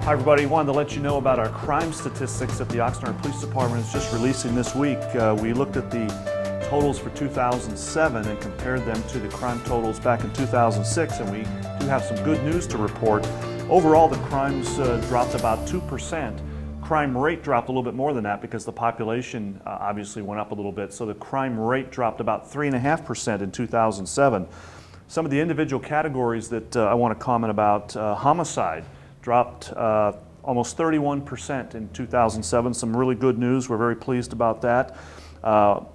Hi everybody, wanted to let you know about our crime statistics that the Oxnard Police Department is just releasing this week. We looked at the totals for 2007 and compared them to the crime totals back in 2006, and we do have some good news to report. Overall, the crimes dropped about 2%. Crime rate dropped a little bit more than that because the population obviously went up a little bit, so the crime rate dropped about 3.5% in 2007. Some of the individual categories that I want to comment about, homicide dropped almost 31% in 2007. Some really good news. We're very pleased about that.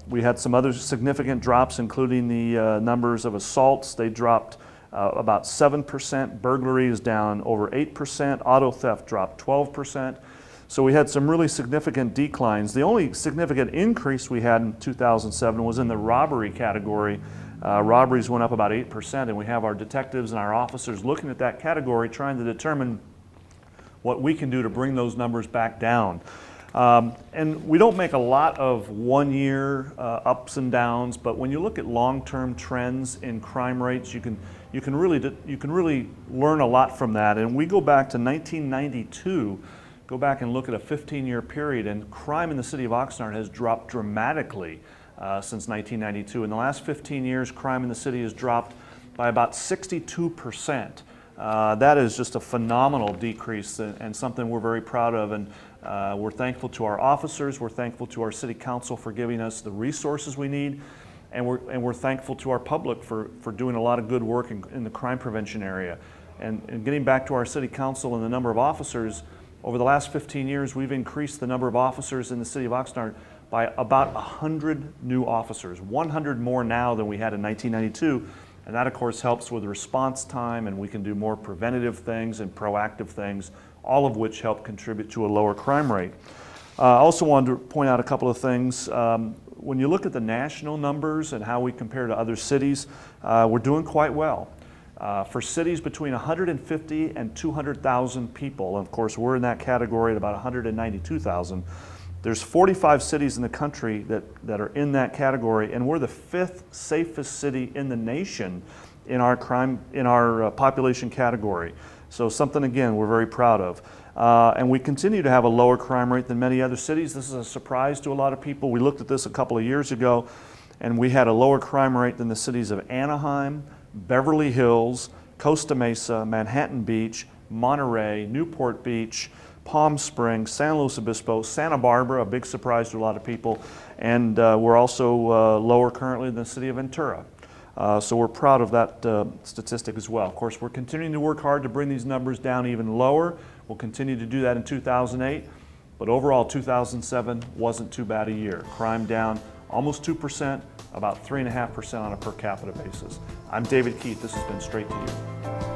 We had some other significant drops, including the numbers of assaults. They dropped about 7%. Burglary is down over 8%. Auto theft dropped 12%. So we had some really significant declines. The only significant increase we had in 2007 was in the robbery category. Robberies went up about 8%, and we have our detectives and our officers looking at that category, trying to determine what we can do to bring those numbers back down. And we don't make a lot of one-year ups and downs, but when you look at long-term trends in crime rates, you can really learn a lot from that. And we go back to 1992, go back and look at a 15-year period, and crime in the city of Oxnard has dropped dramatically since 1992. In the last 15 years, crime in the city has dropped by about 62%. That is just a phenomenal decrease and something we're very proud of, and we're thankful to our officers, we're thankful to our city council for giving us the resources we need, and we're thankful to our public for doing a lot of good work in the crime prevention area. And getting back to our city council and the number of officers, over the last 15 years we've increased the number of officers in the city of Oxnard by about 100 new officers, 100 more now than we had in 1992. And that, of course, helps with response time, and we can do more preventative things and proactive things, all of which help contribute to a lower crime rate. I also wanted to point out a couple of things. When you look at the national numbers and how we compare to other cities, we're doing quite well. For cities between 150 and 200,000 people, and of course we're in that category at about 192,000, there's 45 cities in the country that are in that category, and we're the 5th safest city in the nation in our population category. So something, again, we're very proud of. And we continue to have a lower crime rate than many other cities. This is a surprise to a lot of people. We looked at this a couple of years ago, and we had a lower crime rate than the cities of Anaheim, Beverly Hills, Costa Mesa, Manhattan Beach, Monterey, Newport Beach, Palm Springs, San Luis Obispo, Santa Barbara, a big surprise to a lot of people, and we're also lower currently than the city of Ventura. So we're proud of that statistic as well. Of course, we're continuing to work hard to bring these numbers down even lower. We'll continue to do that in 2008, but overall 2007 wasn't too bad a year. Crime down almost 2%, about 3.5% on a per capita basis. I'm David Keith. This has been Straight to You.